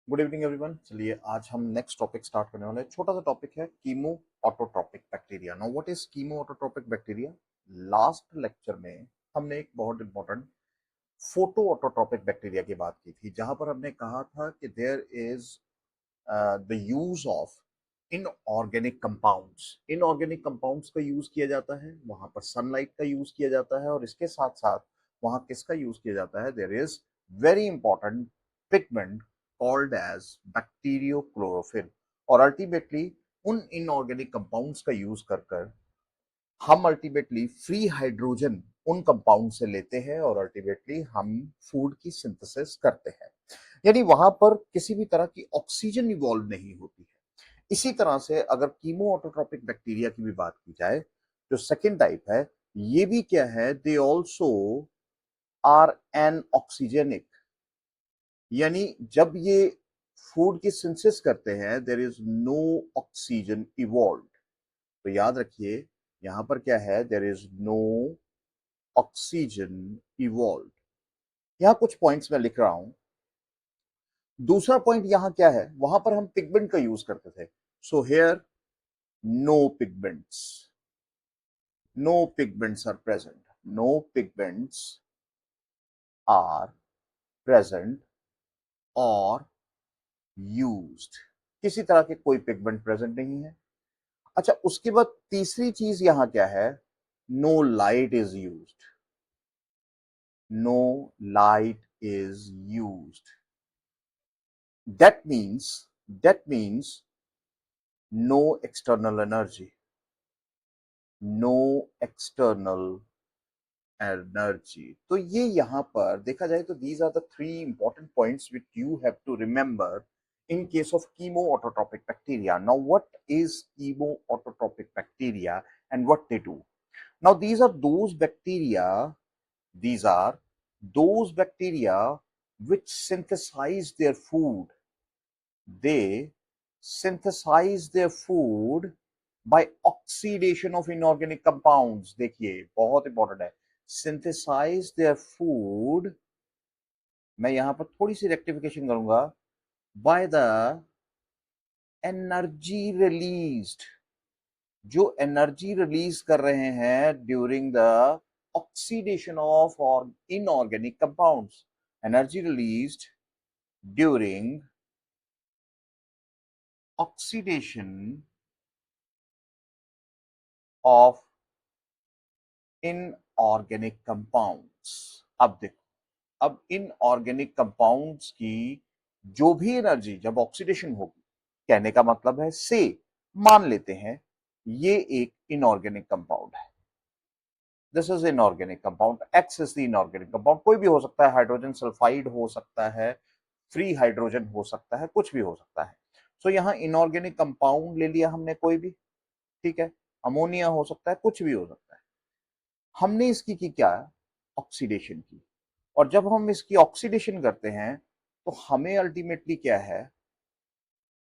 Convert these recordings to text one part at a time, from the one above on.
Good evening everyone. चलिए आज हम नेक्स्ट टॉपिक स्टार्ट करने वाले हैं। छोटा सा टॉपिक है chemo autotrophic bacteria. Now what is chemo autotrophic bacteria? Last lecture में हमने एक बहुत इंपॉर्टेंट फोटो ऑटोट्रोपिक बैक्टीरिया की बात की थी, जहां पर हमने कहा था कि there is the use of inorganic compounds. Inorganic compounds का यूज किया जाता है, वहां पर सनलाइट का यूज किया जाता है, और इसके साथ साथ वहां किसका यूज किया जाता है? There is very important pigment called as bacteriochlorophyll. और अल्टीमेटली उन इनऑर्गेनिक कंपाउंड्स का यूज कर कर हम अल्टीमेटली फ्री हाइड्रोजन उन कंपाउंड से लेते हैं और अल्टीमेटली हम फूड की सिंथेसिस करते हैं। यानी वहां पर किसी भी तरह की ऑक्सीजन इवॉल्व नहीं होती है। इसी तरह से अगर कीमो ऑटोट्रोपिक बैक्टीरिया की भी बात की जाए, जो सेकेंड टाइप है, ये भी क्या है? They also are anoxygenic. यानी जब ये फूड की सिंथेसिस करते हैं, there is no oxygen evolve. तो याद रखिए, यहां पर क्या है? There is no oxygen evolve. यहां कुछ पॉइंट्स मैं लिख रहा हूं। दूसरा पॉइंट यहां क्या है? वहां पर हम पिगमेंट का यूज करते थे। So here no pigments, no pigments are present, no pigments are present और यूज्ड। किसी तरह के कोई पिगमेंट प्रेजेंट नहीं है। अच्छा, उसके बाद तीसरी चीज यहां क्या है? No light is used, no light is used. That means no external energy, no external energy. तो ये यहां पर देखा जाए तो these are the three important points which you have to remember in case of chemoautotropic bacteria. Now, what is chemoautotropic bacteria and what they do? Now, these are those bacteria which synthesize their food. They synthesize their food by oxidation of inorganic compounds. देखिए बहुत important है, synthesize their food। मैं यहां पर थोड़ी सी rectification करूंगा। by the energy released, जो energy release कर रहे हैं ड्यूरिंग द ऑक्सीडेशन ऑफ और inorganic compounds. Energy released during oxidation of inorganic compounds. अब देखो, अब इनऑर्गेनिक कंपाउंड्स की जो भी एनर्जी जब ऑक्सीडेशन होगी, कहने का मतलब है से मान लेते हैं ये एक इनऑर्गेनिक कंपाउंड है। This is inorganic compound, x is the inorganic compound. कोई भी हो सकता है, हाइड्रोजन सल्फाइड हो सकता है, फ्री हाइड्रोजन हो सकता है, कुछ भी हो सकता है। सो यहाँ इनऑर्गेनिक कंपाउंड ले लिया हमने कोई भी, ठीक है, अमोनिया हो सकता है, कुछ भी हो सकता है। हमने इसकी की क्या? ऑक्सीडेशन की। और जब हम इसकी ऑक्सीडेशन करते हैं तो हमें अल्टीमेटली क्या है?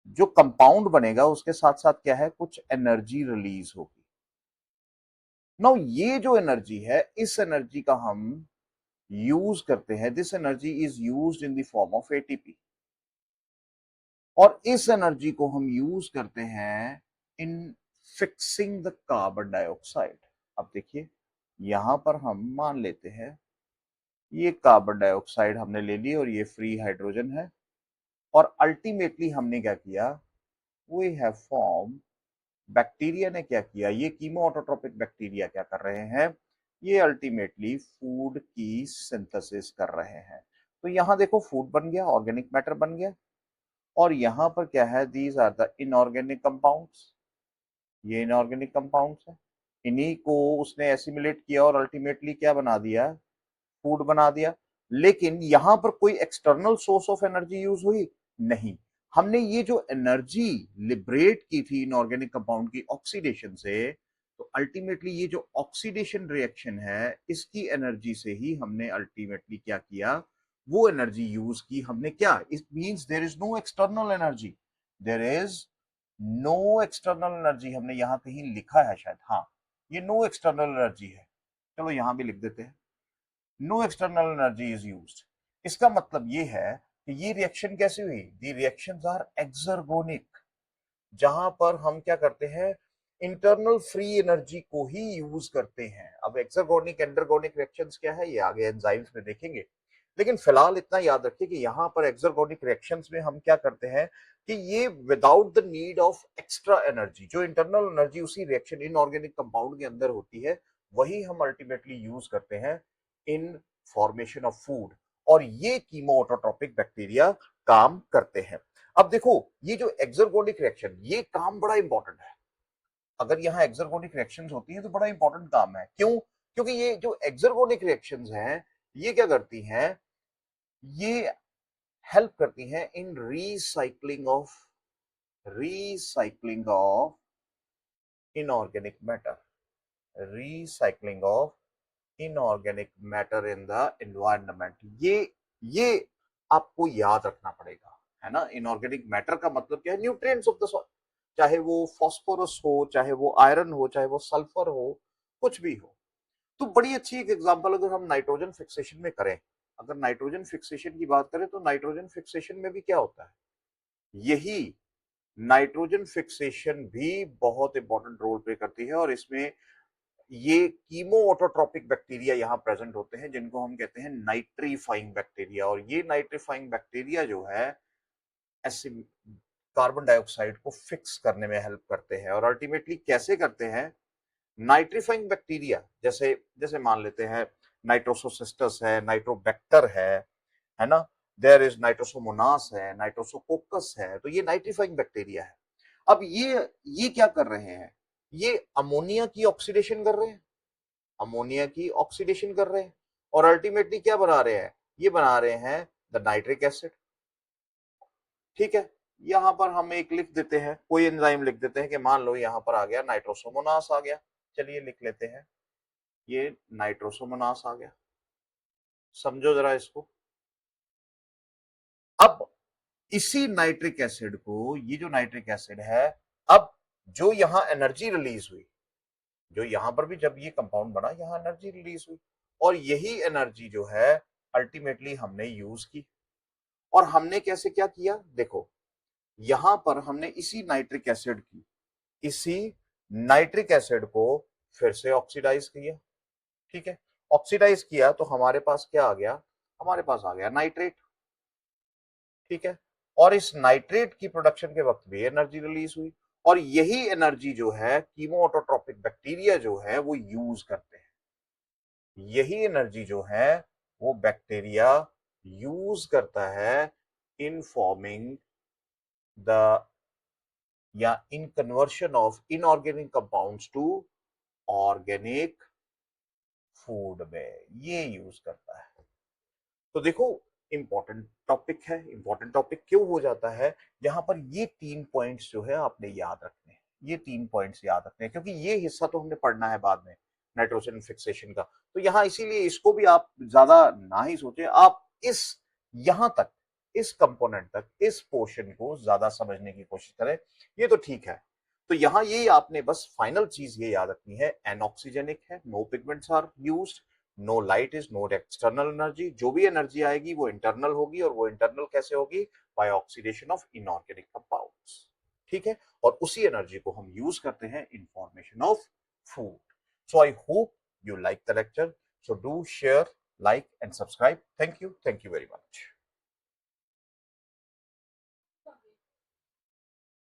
जो कंपाउंड बनेगा उसके साथ साथ क्या है? कुछ एनर्जी रिलीज होगी। नाउ ये जो एनर्जी है, इस एनर्जी का हम यूज करते हैं। This energy is used in the form of ATP, और इस एनर्जी को हम यूज करते हैं इन फिक्सिंग द कार्बन डाइऑक्साइड। अब देखिए, यहां पर हम मान लेते हैं ये कार्बन डाइऑक्साइड हमने ले ली और ये फ्री हाइड्रोजन है, और अल्टीमेटली हमने क्या किया? वी हैव फॉर्म, बैक्टीरिया ने क्या किया? ये कीमो ऑटोट्रोपिक बैक्टीरिया क्या कर रहे हैं? ये अल्टीमेटली फूड की सिंथेसिस कर रहे हैं। तो यहां देखो, फूड बन गया, ऑर्गेनिक मैटर बन गया, और यहां पर क्या है? These are the inorganic compounds. ये इनऑर्गेनिक कंपाउंड्स है, इन्हीं को उसने एसिमिलेट किया और अल्टीमेटली क्या बना दिया? फूड बना दिया। लेकिन यहां पर कोई external source of energy use हुई? नहीं। हमने ये जो एनर्जी लिबरेट की थी इनऑर्गेनिक कंपाउंड की ऑक्सीडेशन से, तो अल्टीमेटली ये जो ऑक्सीडेशन रिएक्शन है, इसकी एनर्जी से ही हमने अल्टीमेटली क्या किया? वो एनर्जी यूज की हमने। क्या it means? There is no external energy, there is no external energy. हमने यहां कहीं लिखा है शायद, हाँ, ये नो एक्सटर्नल एनर्जी है। चलो यहां भी लिख देते हैं, no external energy is used. इसका मतलब ये है कि ये रिएक्शन कैसे हुई, दी रिएक्शंस आर एक्सर्गोनिक, जहां पर हम क्या करते हैं, इंटरनल फ्री एनर्जी को ही यूज करते हैं। अब एक्सर्गोनिक एंडरगोनिक रिएक्शंस क्या है, ये आगे एंजाइम्स में देखेंगे, लेकिन फिलहाल इतना याद रखिए कि यहाँ पर एक्सर्गोनिक रिएक्शंस में हम क्या करते हैं कि ये without the need of extra energy, जो इंटरनल एनर्जी उसी रिएक्शन इनऑर्गेनिक कंपाउंड के अंदर होती है, वही हम अल्टीमेटली यूज करते हैं इन फॉर्मेशन ऑफ फूड, और ये कीमो ऑटोट्रोपिक बैक्टीरिया काम करते हैं। अब देखो, ये जो एक्सर्गोनिक रिएक्शन, ये काम बड़ा इंपॉर्टेंट है। अगर यहाँ एक्सर्गोनिक रिएक्शंस होती हैं तो बड़ा इंपॉर्टेंट काम है। क्यों? क्योंकि ये जो एक्सर्गोनिक रिएक्शंस हैं, ये क्या करती हैं, ये हेल्प करती हैं in recycling of inorganic matter, recycling of inorganic matter in the environment. ये आपको याद रखना पड़ेगा, है ना। इनऑर्गेनिक मैटर का मतलब क्या है, न्यूट्रिएंट्स ऑफ द सॉइल, चाहे वो फास्फोरस हो, चाहे वो आयरन हो, चाहे वो सल्फर हो, कुछ भी हो। तो बड़ी अच्छी एक एग्जांपल अगर हम नाइट्रोजन फिक्सेशन में करें, अगर नाइट्रोजन फिक्सेशन की बात करें, तो नाइट्रोजन फिक्सेशन में भी क्या होता है, यही नाइट्रोजन फिक्सेशन भी बहुत इंपॉर्टेंट रोल प्ले करती है, और इसमें ये कीमो ऑटोट्रोपिक बैक्टीरिया यहां प्रेजेंट होते हैं, जिनको हम कहते हैं नाइट्रीफाइंग बैक्टीरिया। और ये नाइट्रीफाइंग बैक्टीरिया जो है एसिड कार्बन डाइऑक्साइड को फिक्स करने में हेल्प करते हैं। और अल्टीमेटली कैसे करते हैं, नाइट्रीफाइंग बैक्टीरिया, जैसे जैसे मान लेते हैं नाइट्रोसोसिस्टस है, नाइट्रोबैक्टर है ना, देयर इज नाइट्रोसोमोनास है, नाइट्रोसोकोकस है, तो ये नाइट्रीफाइंग बैक्टीरिया है। अब ये क्या कर रहे हैं, ये अमोनिया की ऑक्सीडेशन कर रहे हैं, अमोनिया की ऑक्सीडेशन कर रहे हैं, और अल्टीमेटली क्या बना रहे हैं, ये बना रहे हैं द नाइट्रिक एसिड। ठीक है, यहां पर हम एक लिख देते हैं, कोई एंजाइम लिख देते हैं, कि मान लो यहां पर आ गया नाइट्रोसोमोनास आ गया, चलिए लिख लेते हैं, ये नाइट्रोसोमोनास आ गया। समझो जरा इसको। अब इसी नाइट्रिक एसिड को, ये जो नाइट्रिक एसिड है, अब जो यहां एनर्जी रिलीज हुई, जो यहां पर भी जब ये कंपाउंड बना, यहां एनर्जी रिलीज हुई, और यही एनर्जी जो है अल्टीमेटली हमने यूज की। और हमने कैसे क्या किया, देखो यहां पर हमने इसी नाइट्रिक एसिड को फिर से ऑक्सीडाइज किया। ठीक है, ऑक्सीडाइज किया तो हमारे पास क्या आ गया, हमारे पास आ गया नाइट्रेट। ठीक है, और इस नाइट्रेट की प्रोडक्शन के वक्त भी एनर्जी रिलीज हुई, और यही एनर्जी जो है कीमो ऑटोट्रोपिक बैक्टीरिया जो है वो यूज करते हैं। यही एनर्जी जो है वो बैक्टीरिया यूज करता है इन फॉर्मिंग द, या in conversion of inorganic compounds to organic food में, ये यूज करता है। तो देखो, इंपॉर्टेंट टॉपिक है। इंपॉर्टेंट टॉपिक क्यों हो जाता है, यहां पर ये 3 पॉइंट्स जो है आपने याद रखने हैं, ये 3 पॉइंट्स याद रखने हैं, क्योंकि ये हिस्सा तो हमने पढ़ना है बाद में, नाइट्रोजन फिक्सेशन का। तो यहाँ इसीलिए इसको भी आप ज्यादा ना ही सोचे, आप इस यहां तक, इस कंपोनेंट तक, इस पोर्शन को ज्यादा समझने की कोशिश करें, ये तो ठीक है। तो यहाँ ये आपने बस फाइनल चीज ये याद रखनी है, एनऑक्सीजेनिक है, no pigments are used, no light is no external energy, जो भी एनर्जी आएगी वो इंटरनल होगी, और वो इंटरनल कैसे होगी, by oxidation of inorganic compounds. ठीक है, और उसी एनर्जी को हम यूज करते हैं in formation of food. So I hope you like the lecture, so do share, like and subscribe. Thank you very much.